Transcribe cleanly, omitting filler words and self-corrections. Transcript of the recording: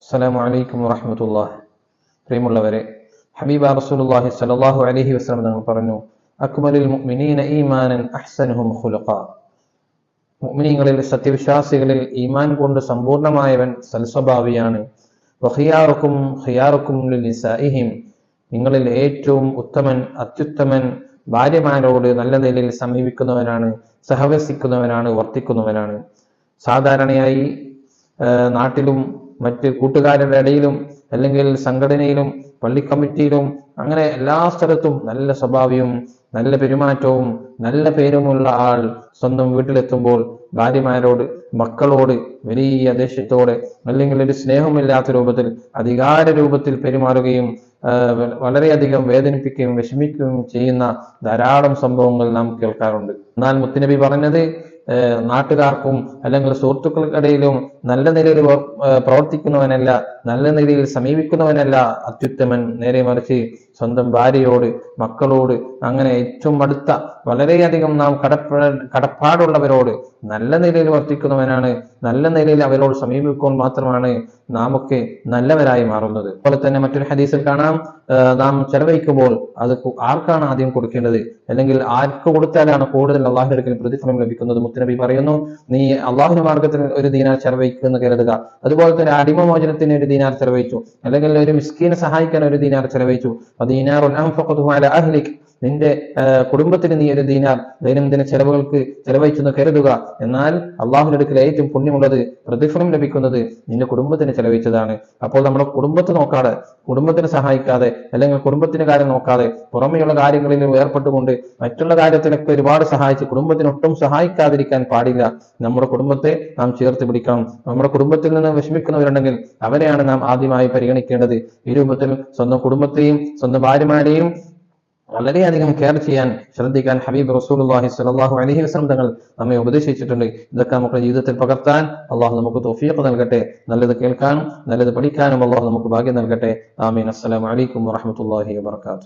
അസ്സലാമു അലൈക്കും വറഹ്മത്തുള്ളാഹി. പ്രിയമുള്ളവരെ, ഹബീബ റസൂലുള്ളാഹി സ്വല്ലല്ലാഹു അലൈഹി വസല്ലം തങ്ങൾ പറഞ്ഞു, അക്മലുൽ മുഅ്മിനീന ഈമാനൻ അഹ്സനുഹും ഖുലുഖാ. മുഅ്മിനീങ്ങളിൽ, സത്യവിശ്വാസികളിൽ ഈമാൻ കൊണ്ട് സമ്പൂർണമായവൻ സൽസ്വഭാവിയാണ്. വഖിയാറുക്കും ഖിയാറുക്കും ലിനിസാഇഹിം. നിങ്ങളിൽ ഏറ്റവും ഉത്തമൻ, അത്യുത്തമൻ ഭാര്യമാരോട് നല്ല നിലയിൽ സമീപിക്കുന്നവനാണ്, സഹവസിക്കുന്നവനാണ്, വർത്തിക്കുന്നവനാണ്. സാധാരണയായി നാട്ടിലും മറ്റ് കൂട്ടുകാരുടെ ഇടയിലും അല്ലെങ്കിൽ സംഘടനയിലും പള്ളി കമ്മിറ്റിയിലും അങ്ങനെ എല്ലാ സ്ഥലത്തും നല്ല സ്വഭാവവും നല്ല പെരുമാറ്റവും നല്ല പേരുമുള്ള ആൾ സ്വന്തം വീട്ടിലെത്തുമ്പോൾ ഭാര്യമാരോട്, മക്കളോട് വലിയ ദേഷ്യത്തോടെ അല്ലെങ്കിൽ ഒരു സ്നേഹമില്ലാത്ത രൂപത്തിൽ, അധികാര രൂപത്തിൽ പെരുമാറുകയും വളരെയധികം വേദനിപ്പിക്കുകയും വിഷമിക്കുകയും ചെയ്യുന്ന ധാരാളം സംഭവങ്ങൾ നാം കേൾക്കാറുണ്ട്. എന്നാൽ മുത്തുനബി പറഞ്ഞത്, നാട്ടുകാർക്കും അല്ലെങ്കിൽ സുഹൃത്തുക്കൾക്കിടയിലും നല്ല നിലയിൽ പ്രവർത്തിക്കുന്നവനല്ല, നല്ല നിലയിൽ സമീപിക്കുന്നവനല്ല അത്യുത്തമൻ. നേരെ മറിച്ച് സ്വന്തം ഭാര്യയോട്, മക്കളോട്, അങ്ങനെ ഏറ്റവും അടുത്ത വളരെയധികം നാം കടപ്പാടുള്ളവരോട് നല്ല നിലയിൽ വർത്തിക്കുന്നവനാണ്. നല്ല നിലയിൽ അവരോട് സമീപിക്കുമ്പോൾ മാത്രമാണ് നാമൊക്കെ നല്ലവരായി മാറുന്നത്. അതുപോലെ തന്നെ മറ്റൊരു ഹദീസിൽ കാണാം, നാം ചെലവഴിക്കുമ്പോൾ അത് ആർക്കാണ് ആദ്യം കൊടുക്കേണ്ടത്, അല്ലെങ്കിൽ ആർക്ക് കൊടുത്താലാണ് കൂടുതൽ അള്ളാഹുവിന്റെ അടുക്കൽ പ്രതിഫലം ലഭിക്കുന്നത്. മുത്തുനബി പറയുന്നു, നീ അള്ളാഹുവിന്റെ മാർഗത്തിൽ ഒരു ദീനാർ ചെലവഴിക്കുമെന്ന് കരുതുക. അതുപോലെ തന്നെ അടിമമോചനത്തിന് ഒരു ദീനാർ ചെലവഴിച്ചു, അല്ലെങ്കിൽ ഒരു മിസ്കീനെ സഹായിക്കാൻ ഒരു ദീനാർ ചെലവഴിച്ചു. നിന്റെ കുടുംബത്തിന് നീ ഒരു ദീനാർ ദൈനംദിന ചെലവുകൾക്ക് ചെലവഴിച്ചെന്ന് കരുതുക. എന്നാൽ അള്ളാഹുവിന്റെ അടുക്കൽ ഏറ്റവും പുണ്യമുള്ളത്, പ്രതിഫലം ലഭിക്കുന്നത് നിന്റെ കുടുംബത്തിന് ചെലവഴിച്ചതാണ്. അപ്പോൾ നമ്മുടെ കുടുംബത്തെ നോക്കാതെ, കുടുംബത്തിനെ സഹായിക്കാതെ, അല്ലെങ്കിൽ കുടുംബത്തിന്റെ കാര്യം നോക്കാതെ പുറമെയുള്ള കാര്യങ്ങളിൽ ഏർപ്പെട്ടുകൊണ്ട് മറ്റുള്ള കാര്യത്തിലൊക്കെ ഒരുപാട് സഹായിച്ച് കുടുംബത്തിനൊട്ടും സഹായിക്കാതിരിക്കാൻ പാടില്ല. നമ്മുടെ കുടുംബത്തെ നാം ചേർത്ത് പിടിക്കണം. നമ്മുടെ കുടുംബത്തിൽ നിന്ന് വിഷമിക്കുന്നവരുണ്ടെങ്കിൽ അവരെയാണ് നാം ആദ്യമായി പരിഗണിക്കേണ്ടത്. ഈ രൂപത്തിൽ സ്വന്തം കുടുംബത്തെയും സ്വന്തം ഭാര്യമാരെയും വളരെയധികം കെയർ ചെയ്യാൻ ശ്രദ്ധിക്കാൻ ഹബീബ് റസൂലുള്ളാഹി സ്വല്ലല്ലാഹു അലൈഹി വസല്ലം തങ്ങൾ നമ്മെ ഉപദേശിച്ചിട്ടുണ്ട്. ഇതൊക്കെ നമ്മുടെ ജീവിതത്തിൽ പകർത്താൻ അള്ളാഹു നമുക്ക് തൗഫീഖ് നൽകട്ടെ. നല്ലത് കേൾക്കാനും നല്ലത് പഠിക്കാനും അള്ളാഹു നമുക്ക് ഭാഗ്യം നൽകട്ടെ. ആമീൻ. അസ്സലാമു അലൈക്കും വറഹ്മത്തുള്ളാഹി വബറകാതുഹു.